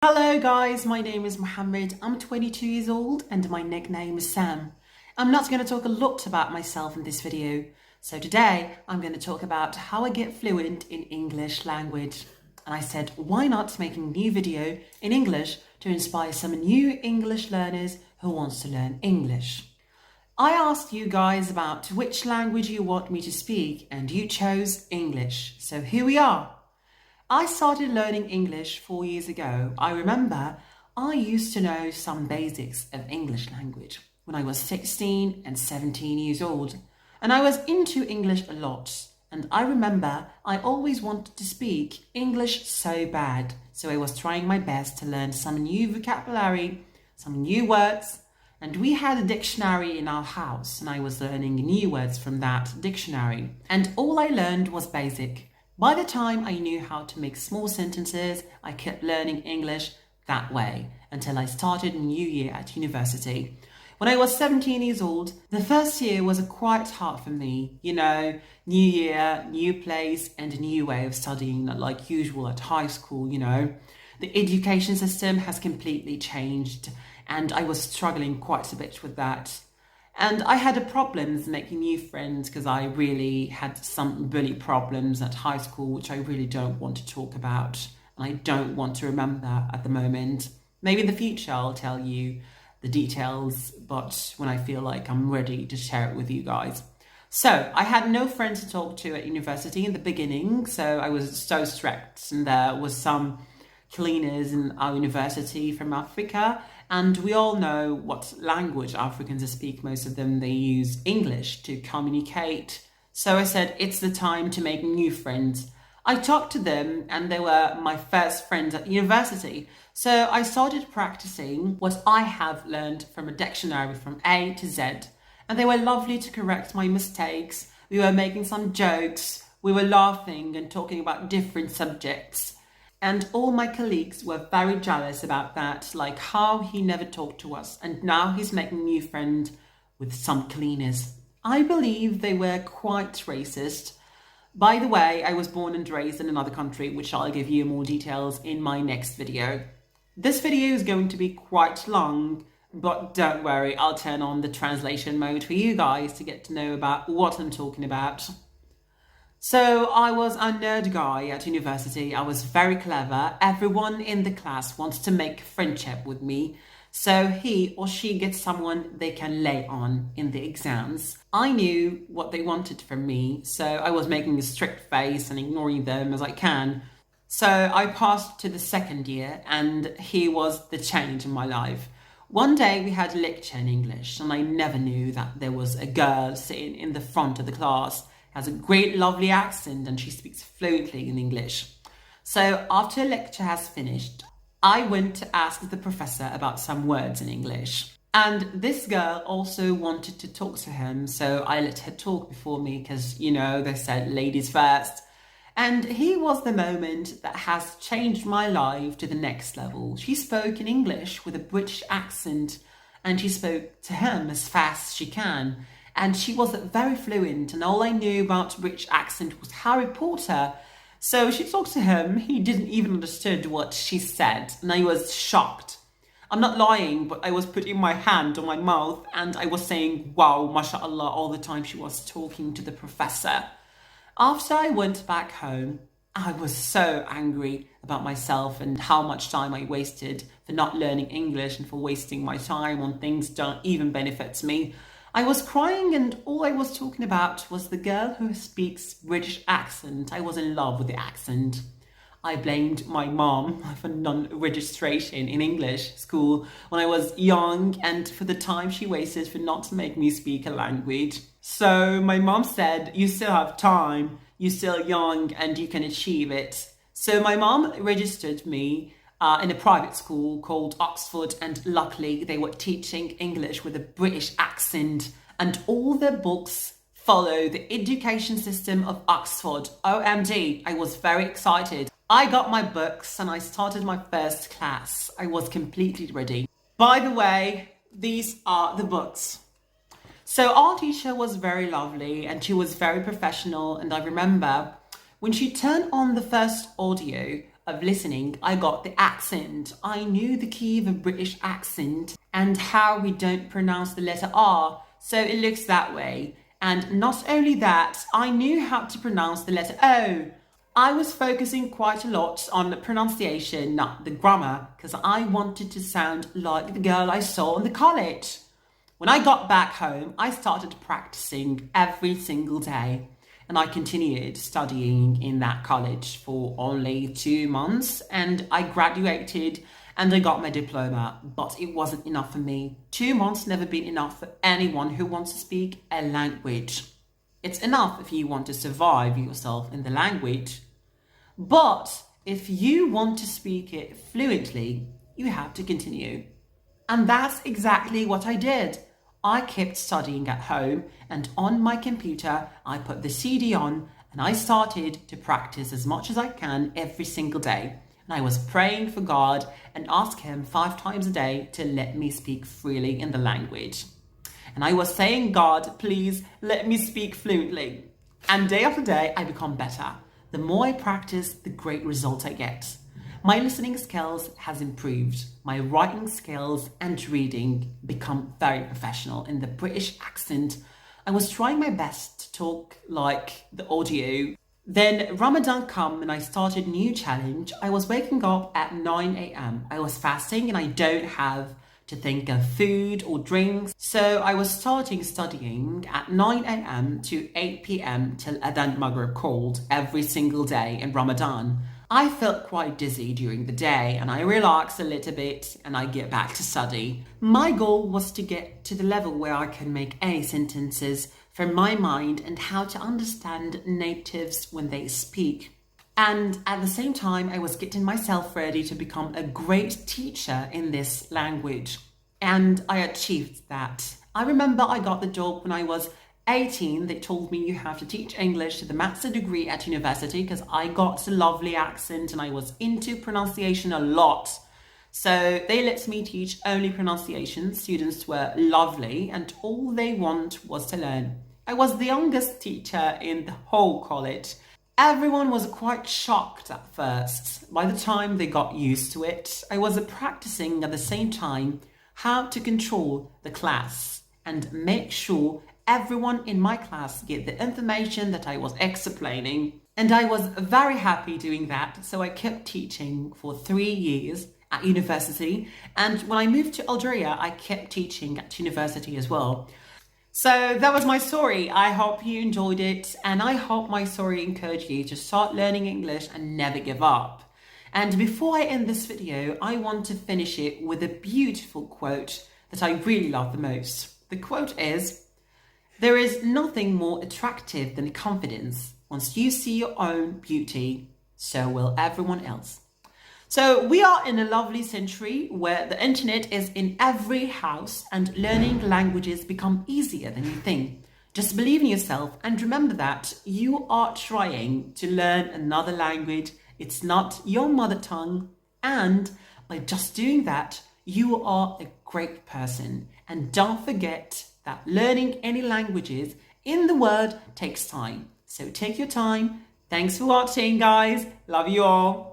Hello guys, my name is Mohammed. I'm 22 years old and my nickname is Sam. I'm not going to talk a lot about myself in this video. So today I'm going to talk about how I get fluent in English language. And I said, why not make a new video in English to inspire some new English learners who wants to learn English. I asked you guys about which language you want me to speak and you chose English. So here we are. I started learning English 4 years ago. I remember I used to know some basics of English language when I was 16 and 17 years old. And I was into English a lot. And I remember I always wanted to speak English so bad. So I was trying my best to learn some new vocabulary, some new words. And we had a dictionary in our house and I was learning new words from that dictionary. And all I learned was basic. By the time I knew how to make small sentences, I kept learning English that way until I started a new year at university. When I was 17 years old, the first year was quite hard for me. You know, new year, new place and a new way of studying, not like usual at high school, you know. The education system has completely changed and I was struggling quite a bit with that. And I had problems making new friends because I really had some bully problems at high school, which I really don't want to talk about. And I don't want to remember at the moment. Maybe in the future I'll tell you the details, but when I feel like I'm ready to share it with you guys. So I had no friends to talk to at university in the beginning. So I was so strict and there was some cleaners in our university from Africa. And we all know what language Africans speak. Most of them, they use English to communicate. So I said, it's the time to make new friends. I talked to them and they were my first friends at university. So I started practicing what I have learned from a dictionary from A to Z. And they were lovely to correct my mistakes. We were making some jokes. We were laughing and talking about different subjects. And all my colleagues were very jealous about that, like how he never talked to us. And now he's making a new friend with some cleaners. I believe they were quite racist. By the way, I was born and raised in another country, which I'll give you more details in my next video. This video is going to be quite long, but don't worry, I'll turn on the translation mode for you guys to get to know about what I'm talking about. So I was a nerd guy at university. I was very clever. Everyone in the class wants to make friendship with me. So he or she gets someone they can lay on in the exams. I knew what they wanted from me. So I was making a strict face and ignoring them as I can. So I passed to the second year and he was the change in my life. One day we had a lecture in English and I never knew that there was a girl sitting in the front of the class. Has a great lovely accent and she speaks fluently in English. So after lecture has finished, I went to ask the professor about some words in English. And this girl also wanted to talk to him, so I let her talk before me because, you know, they said ladies first. And he was the moment that has changed my life to the next level. She spoke in English with a British accent and she spoke to him as fast as she can. And she was very fluent and all I knew about British accent was Harry Potter. So she talked to him, he didn't even understand what she said and I was shocked. I'm not lying, but I was putting my hand on my mouth and I was saying, wow, mashallah, all the time she was talking to the professor. After I went back home, I was so angry about myself and how much time I wasted for not learning English and for wasting my time on things that don't even benefit me. I was crying and all I was talking about was the girl who speaks British accent. I was in love with the accent. I blamed my mom for non-registration in English school when I was young and for the time she wasted for not to make me speak a language. So my mom said, you still have time, you're still young and you can achieve it. So my mom registered me in a private school called Oxford and luckily they were teaching English with a British accent and all their books follow the education system of Oxford. OMG, I was very excited. I got my books and I started my first class. I was completely ready. By the way, these are the books. So our teacher was very lovely and she was very professional and I remember when she turned on the first audio, of listening, I got the accent. I knew the key of a British accent and how we don't pronounce the letter R, so it looks that way. And not only that, I knew how to pronounce the letter O. I was focusing quite a lot on the pronunciation, not the grammar, because I wanted to sound like the girl I saw in the college. When I got back home, I started practicing every single day. And I continued studying in that college for only 2 months, and I graduated and I got my diploma, but it wasn't enough for me. 2 months never been enough for anyone who wants to speak a language. It's enough if you want to survive yourself in the language, but if you want to speak it fluently, you have to continue. And that's exactly what I did. I kept studying at home, and on my computer, I put the CD on and I started to practice as much as I can every single day. And I was praying for God and asked Him 5 times a day to let me speak freely in the language. And I was saying, God, please let me speak fluently. And day after day, I become better. The more I practice, the great result I get. My listening skills has improved. My writing skills and reading become very professional in the British accent. I was trying my best to talk like the audio. Then Ramadan come and I started a new challenge. I was waking up at 9 a.m. I was fasting and I don't have to think of food or drinks. So I was starting studying at 9 a.m. to 8 p.m. till Adhan Maghrib called every single day in Ramadan. I felt quite dizzy during the day and I relax a little bit and I get back to study. My goal was to get to the level where I can make any sentences from my mind and how to understand natives when they speak. And at the same time, I was getting myself ready to become a great teacher in this language. And I achieved that. I remember I got the job when I was 18. They told me you have to teach English to the master degree at university because I got a lovely accent and I was into pronunciation a lot. So they let me teach only pronunciation. Students were lovely and all they want was to learn. I was the youngest teacher in the whole college. Everyone was quite shocked at first. By the time they got used to it, I was practicing at the same time how to control the class and make sure everyone in my class get the information that I was explaining. And I was very happy doing that. So I kept teaching for 3 years at university. And when I moved to Algeria, I kept teaching at university as well. So that was my story. I hope you enjoyed it. And I hope my story encouraged you to start learning English and never give up. And before I end this video, I want to finish it with a beautiful quote that I really love the most. The quote is, "There is nothing more attractive than confidence. Once you see your own beauty, so will everyone else." So we are in a lovely century where the internet is in every house and learning languages become easier than you think. Just believe in yourself and remember that you are trying to learn another language. It's not your mother tongue. And by just doing that, you are a great person. And don't forget that learning any languages in the world takes time. So take your time. Thanks for watching, guys. Love you all.